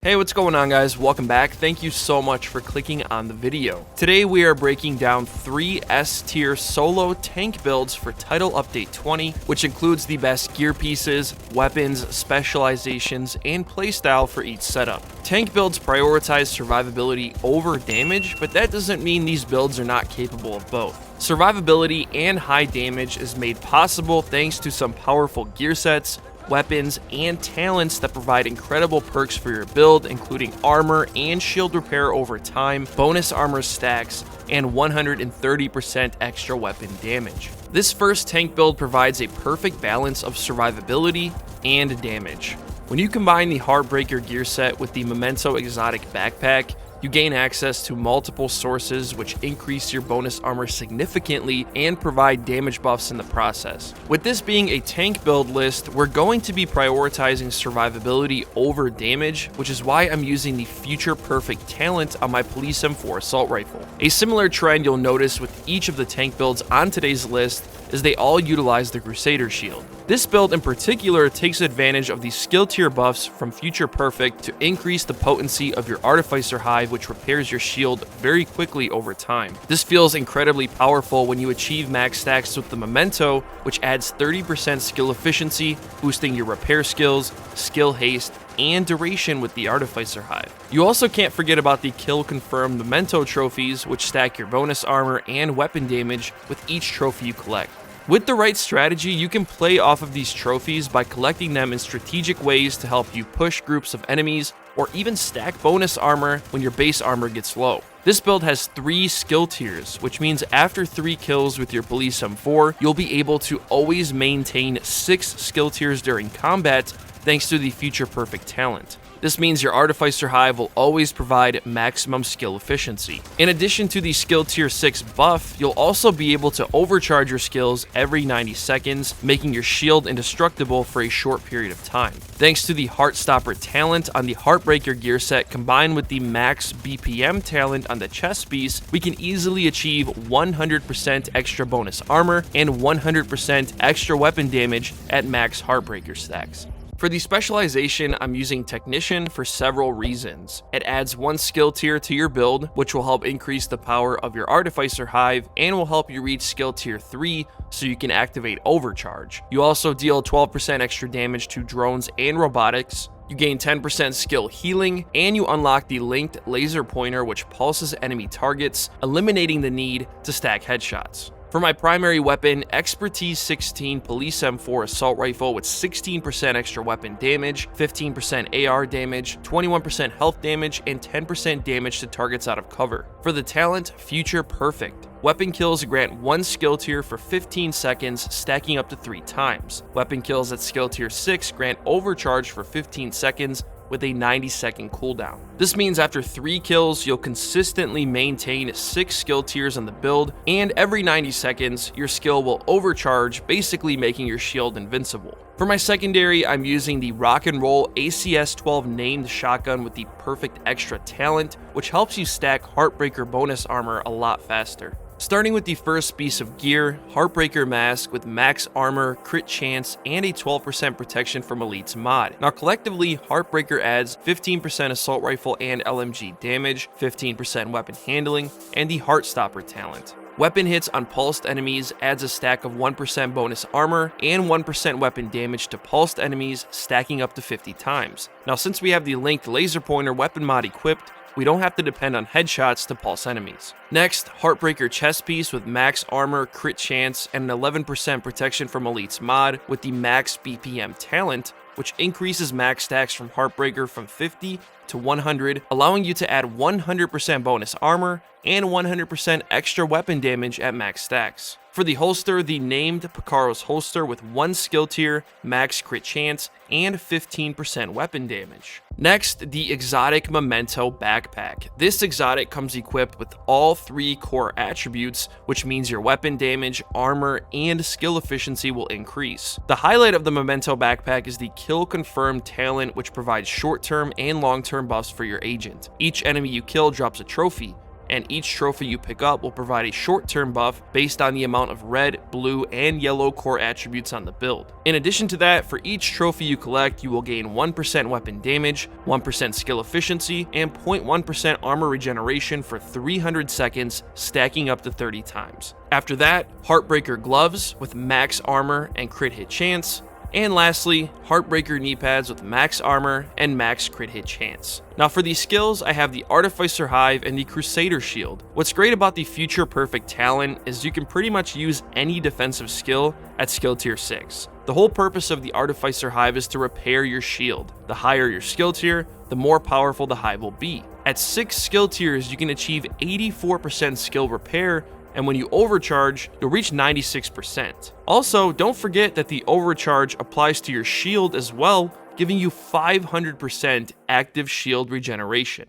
Hey, what's going on, guys? Welcome back. Thank you so much for clicking on the video. Today we are breaking down 3 S-tier solo tank builds for Title Update 20, which includes the best gear pieces, weapons, specializations, and playstyle for each setup. Tank builds prioritize survivability over damage, but that doesn't mean these builds are not capable of both. Survivability and high damage is made possible thanks to some powerful gear sets, weapons, and talents that provide incredible perks for your build, including armor and shield repair over time, bonus armor stacks, and 130% extra weapon damage. This first tank build provides a perfect balance of survivability and damage. When you combine the Heartbreaker gear set with the Memento exotic backpack, you gain access to multiple sources which increase your bonus armor significantly and provide damage buffs in the process. With this being a tank build list, we're going to be prioritizing survivability over damage, which is why I'm using the Future Perfect talent on my Police M4 assault rifle. A similar trend you'll notice with each of the tank builds on today's list is they all utilize the Crusader shield. This build in particular takes advantage of the skill tier buffs from Future Perfect to increase the potency of your artificer hive, which repairs your shield very quickly over time. This feels incredibly powerful when you achieve max stacks with the Memento, which adds 30% skill efficiency, boosting your repair skills, skill haste, and duration with the artificer hive. You also can't forget about the kill confirmed Memento trophies, which stack your bonus armor and weapon damage with each trophy you collect. With the right strategy, you can play off of these trophies by collecting them in strategic ways to help you push groups of enemies or even stack bonus armor when your base armor gets low. This build has 3 skill tiers, which means after 3 kills with your Police M4, you'll be able to always maintain 6 skill tiers during combat thanks to the Future Perfect talent. This means your Artificer Hive will always provide maximum skill efficiency. In addition to the skill tier 6 buff, you'll also be able to overcharge your skills every 90 seconds, making your shield indestructible for a short period of time. Thanks to the Heartstopper talent on the Heartbreaker gear set combined with the MAX BPM talent on the chest piece, we can easily achieve 100% extra bonus armor and 100% extra weapon damage at max Heartbreaker stacks. For the specialization, I'm using Technician for several reasons. It adds 1 skill tier to your build, which will help increase the power of your Artificer Hive and will help you reach skill tier 3 so you can activate Overcharge. You also deal 12% extra damage to drones and robotics. You gain 10% skill healing, and you unlock the linked laser pointer which pulses enemy targets, eliminating the need to stack headshots. For my primary weapon, Expertise 16 Police M4 assault rifle with 16% extra weapon damage, 15% AR damage, 21% health damage, and 10% damage to targets out of cover. For the talent, Future Perfect. Weapon kills grant 1 skill tier for 15 seconds, stacking up to 3 times. Weapon kills at skill tier 6 grant overcharge for 15 seconds, with a 90-second cooldown. This means after 3 kills, you'll consistently maintain 6 skill tiers on the build, and every 90 seconds, your skill will overcharge, basically making your shield invincible. For my secondary, I'm using the Rock and Roll ACS-12 named shotgun with the Perfect Extra talent, which helps you stack Heartbreaker bonus armor a lot faster. Starting with the first piece of gear, Heartbreaker Mask with max armor, crit chance, and a 12% protection from elites mod. Now collectively, Heartbreaker adds 15% assault rifle and LMG damage, 15% weapon handling, and the Heartstopper talent. Weapon hits on pulsed enemies adds a stack of 1% bonus armor and 1% weapon damage to pulsed enemies, stacking up to 50 times. Now since we have the linked laser pointer weapon mod equipped, we don't have to depend on headshots to pulse enemies. Next, Heartbreaker chest piece with max armor, crit chance, and an 11% protection from elites mod with the max BPM talent, which increases max stacks from Heartbreaker from 50 to 100, allowing you to add 100% bonus armor and 100% extra weapon damage at max stacks. For the holster, the named Picaro's holster with 1 skill tier, max crit chance, and 15% weapon damage. Next, the exotic Memento backpack. This exotic comes equipped with all 3 core attributes, which means your weapon damage, armor, and skill efficiency will increase. The highlight of the Memento backpack is the kill confirmed talent, which provides short-term and long-term buffs for your agent. Each enemy you kill drops a trophy, and each trophy you pick up will provide a short-term buff based on the amount of red, blue, and yellow core attributes on the build. In addition to that, for each trophy you collect, you will gain 1% weapon damage, 1% skill efficiency, and 0.1% armor regeneration for 300 seconds, stacking up to 30 times. After that, Heartbreaker gloves with max armor and crit hit chance, and lastly, Heartbreaker knee pads with max armor and max crit hit chance. Now for these skills, I have the Artificer Hive and the Crusader shield. What's great about the Future Perfect talent is you can pretty much use any defensive skill at skill tier 6. The whole purpose of the Artificer Hive is to repair your shield. The higher your skill tier, the more powerful the hive will be. At 6 skill tiers, you can achieve 84% skill repair, and when you overcharge, you'll reach 96%. Also, don't forget that the overcharge applies to your shield as well, giving you 500% active shield regeneration.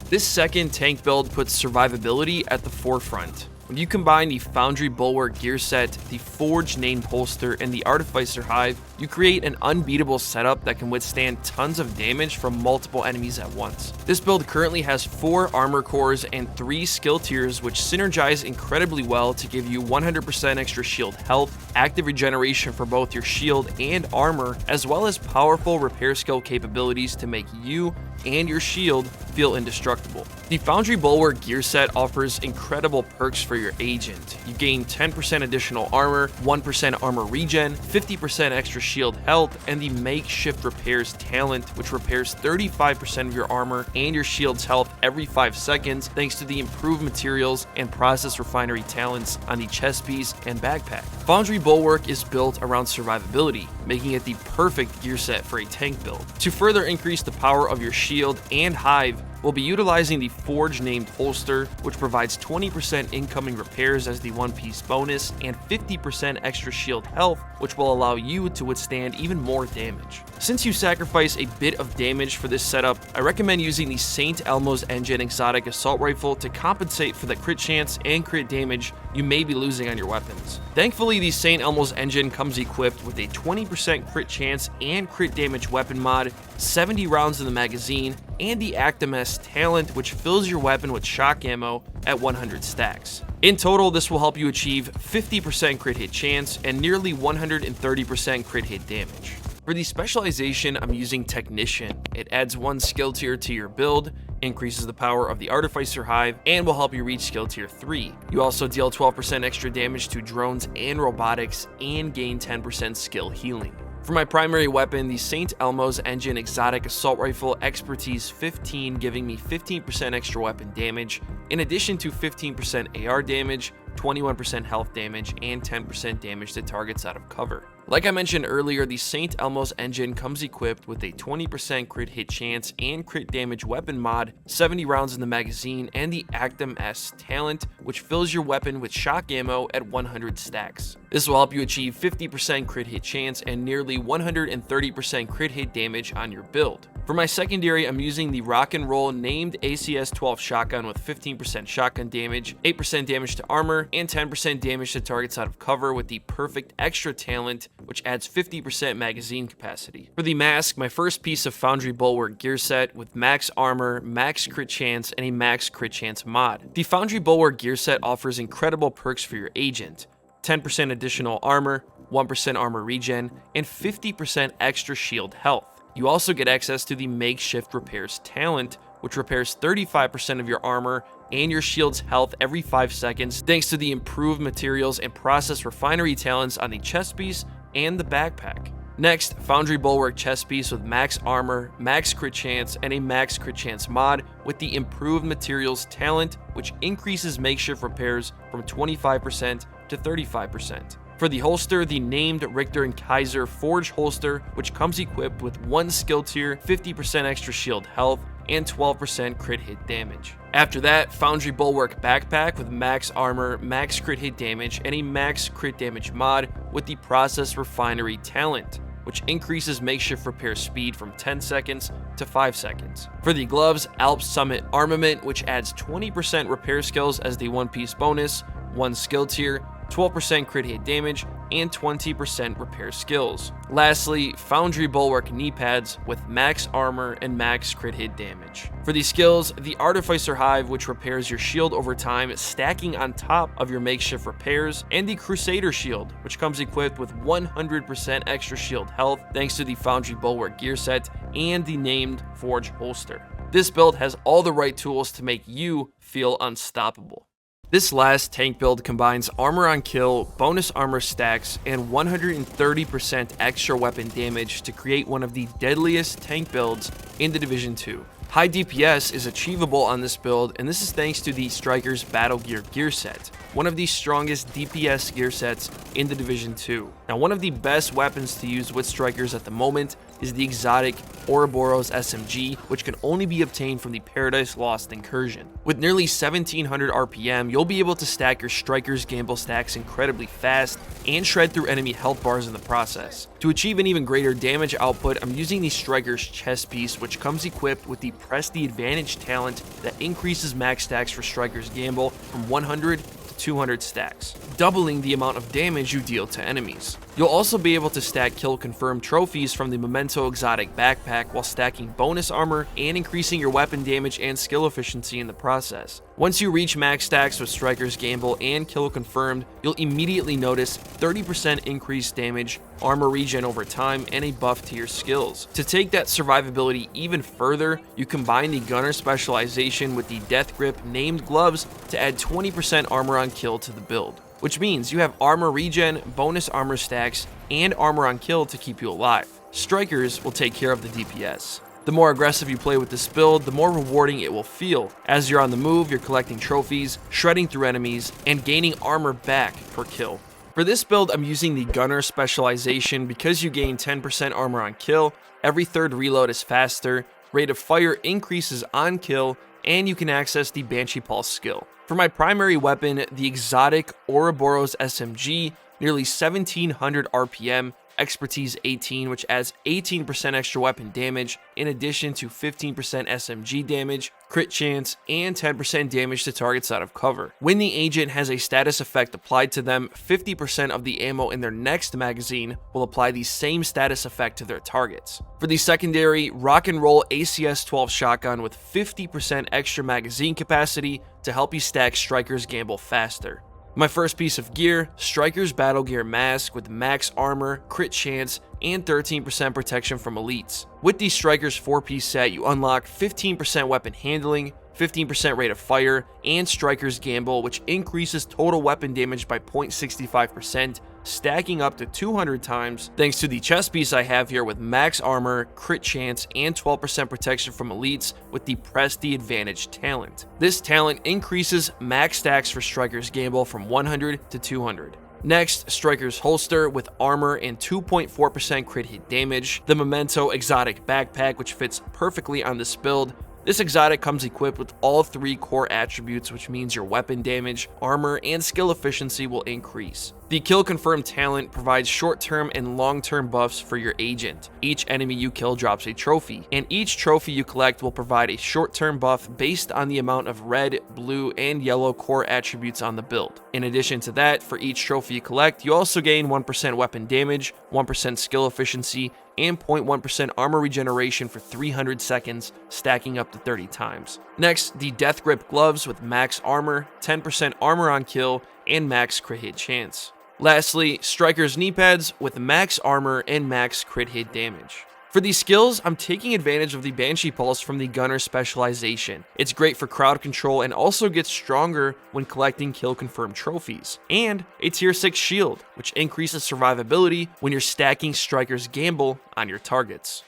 This second tank build puts survivability at the forefront. When you combine the Foundry Bulwark gearset, the Forge named holster, and the Artificer Hive, you create an unbeatable setup that can withstand tons of damage from multiple enemies at once. This build currently has 4 armor cores and 3 skill tiers, which synergize incredibly well to give you 100% extra shield health, active regeneration for both your shield and armor, as well as powerful repair skill capabilities to make you and your shield feel indestructible. The Foundry Bulwark gearset offers incredible perks for your agent. You gain 10% additional armor, 1% armor regen, 50% extra shield health, and the makeshift repairs talent, which repairs 35% of your armor and your shield's health every 5 seconds thanks to the improved materials and process refinery talents on the chest piece and backpack. Foundry Bulwark is built around survivability, making it the perfect gear set for a tank build. To further increase the power of your shield and hive, we'll be utilizing the Forge named holster, which provides 20% incoming repairs as the one-piece bonus and 50% extra shield health, which will allow you to withstand even more damage. Since you sacrifice a bit of damage for this setup, I recommend using the St. Elmo's Engine exotic assault rifle to compensate for the crit chance and crit damage you may be losing on your weapons. Thankfully, the St. Elmo's Engine comes equipped with a 20% crit chance and crit damage weapon mod, 70 rounds in the magazine, and the Actimus talent, which fills your weapon with shock ammo at 100 stacks. In total, this will help you achieve 50% crit hit chance and nearly 130% crit hit damage. For the specialization, I'm using Technician. It adds 1 skill tier to your build, increases the power of the Artificer Hive, and will help you reach skill tier 3. You also deal 12% extra damage to drones and robotics and gain 10% skill healing. For my primary weapon, the St. Elmo's Engine Exotic Assault Rifle Expertise 15, giving me 15% extra weapon damage, in addition to 15% AR damage, 21% health damage, and 10% damage to targets out of cover. Like I mentioned earlier, the St. Elmo's Engine comes equipped with a 20% crit hit chance and crit damage weapon mod, 70 rounds in the magazine, and the Actimus talent, which fills your weapon with shock ammo at 100 stacks. This will help you achieve 50% crit hit chance and nearly 130% crit hit damage on your build. For my secondary, I'm using the Rock and Roll named ACS-12 shotgun with 15% shotgun damage, 8% damage to armor, and 10% damage to targets out of cover with the Perfect Extra talent, which adds 50% magazine capacity. For the mask, my first piece of Foundry Bulwark gear set with max armor, max crit chance, and a max crit chance mod. The Foundry Bulwark gear set offers incredible perks for your agent: 10% additional armor, 1% armor regen, and 50% extra shield health. You also get access to the Makeshift Repairs talent, which repairs 35% of your armor and your shield's health every 5 seconds thanks to the improved materials and process refinery talents on the chest piece and the backpack. Next, Foundry Bulwark chest piece with max armor, max crit chance, and a max crit chance mod with the improved materials talent, which increases makeshift repairs from 25% to 35%. For the holster, the named Richter and Kaiser Forge holster, which comes equipped with 1 skill tier, 50% extra shield health, and 12% crit hit damage. After that, Foundry Bulwark backpack with max armor, max crit hit damage, and a max crit damage mod with the process refinery talent, which increases makeshift repair speed from 10 seconds to 5 seconds. For the gloves, Alps Summit armament, which adds 20% repair skills as the one-piece bonus, 1 skill tier, 12% crit hit damage, and 20% repair skills. Lastly, Foundry Bulwark knee pads with max armor and max crit hit damage. For these skills, the Artificer Hive, which repairs your shield over time, stacking on top of your makeshift repairs, and the Crusader Shield, which comes equipped with 100% extra shield health thanks to the Foundry Bulwark gear set and the named Forge holster. This build has all the right tools to make you feel unstoppable. This last tank build combines armor on kill, bonus armor stacks, and 130% extra weapon damage to create one of the deadliest tank builds in the Division 2. High DPS is achievable on this build, and this is thanks to the Striker's Battle Gear gear set, one of the strongest DPS gear sets in the Division 2. Now, one of the best weapons to use with Strikers at the moment is the exotic Ouroboros SMG, which can only be obtained from the Paradise Lost incursion. With nearly 1700 RPM, you'll be able to stack your Striker's gamble stacks incredibly fast and shred through enemy health bars in the process. To achieve an even greater damage output, I'm using the Striker's chest piece, which comes equipped with the Press the Advantage talent that increases max stacks for Striker's gamble from 100 to 200 stacks, doubling the amount of damage you deal to enemies. You'll also be able to stack kill confirmed trophies from the Memento exotic backpack while stacking bonus armor and increasing your weapon damage and skill efficiency in the process. Once you reach max stacks with Striker's gamble and kill confirmed, you'll immediately notice 30% increased damage, armor regen over time, and a buff to your skills. To take that survivability even further, you combine the gunner specialization with the death grip named gloves to add 20% armor on kill to the build, which means you have armor regen, bonus armor stacks, and armor on kill to keep you alive. Strikers will take care of the DPS. The more aggressive you play with this build, the more rewarding it will feel. As you're on the move, you're collecting trophies, shredding through enemies, and gaining armor back per kill. For this build, I'm using the gunner specialization because you gain 10% armor on kill, every third reload is faster, rate of fire increases on kill, and you can access the Banshee Pulse skill. For my primary weapon, the exotic Ouroboros SMG, nearly 1700 RPM, expertise 18, which adds 18% extra weapon damage, in addition to 15% SMG damage, crit chance, and 10% damage to targets out of cover. When the agent has a status effect applied to them, 50% of the ammo in their next magazine will apply the same status effect to their targets. For the secondary, rock and roll ACS 12 shotgun with 50% extra magazine capacity to help you stack Striker's gamble faster. My first piece of gear, Striker's Battle Gear mask with max armor, crit chance, and 13% protection from elites. With the Striker's 4-piece set, you unlock 15% weapon handling, 15% rate of fire, and Striker's gamble, which increases total weapon damage by 0.65%, stacking up to 200 times thanks to the chest piece I have here with max armor, crit chance, and 12% protection from elites with the Press the Advantage talent. This talent increases max stacks for Striker's gamble from 100 to 200. Next, Striker's holster with armor and 2.4% crit hit damage, the Memento exotic backpack, which fits perfectly on this build. This exotic comes equipped with all 3 core attributes, which means your weapon damage, armor, and skill efficiency will increase. The kill confirmed talent provides short-term and long-term buffs for your agent. Each enemy you kill drops a trophy, and each trophy you collect will provide a short-term buff based on the amount of red, blue, and yellow core attributes on the build. In addition to that, for each trophy you collect, you also gain 1% weapon damage, 1% skill efficiency, and 0.1% armor regeneration for 300 seconds, stacking up to 30 times. Next, the Death Grip gloves with max armor, 10% armor on kill, and max crit hit chance. Lastly, Striker's knee pads with max armor and max crit hit damage. For these skills, I'm taking advantage of the Banshee Pulse from the Gunner specialization. It's great for crowd control and also gets stronger when collecting kill confirmed trophies. And a tier 6 shield, which increases survivability when you're stacking Striker's gamble on your targets.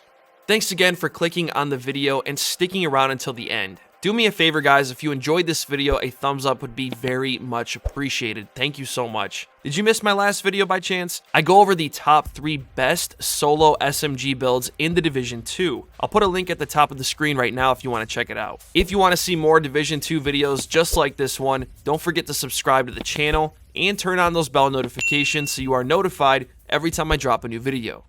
Thanks again for clicking on the video and sticking around until the end. Do me a favor, guys, if you enjoyed this video, a thumbs up would be very much appreciated. Thank you so much. Did you miss my last video by chance? I go over the top 3 best solo SMG builds in the Division 2. I'll put a link at the top of the screen right now if you want to check it out. If you want to see more Division 2 videos just like this one, don't forget to subscribe to the channel and turn on those bell notifications so you are notified every time I drop a new video.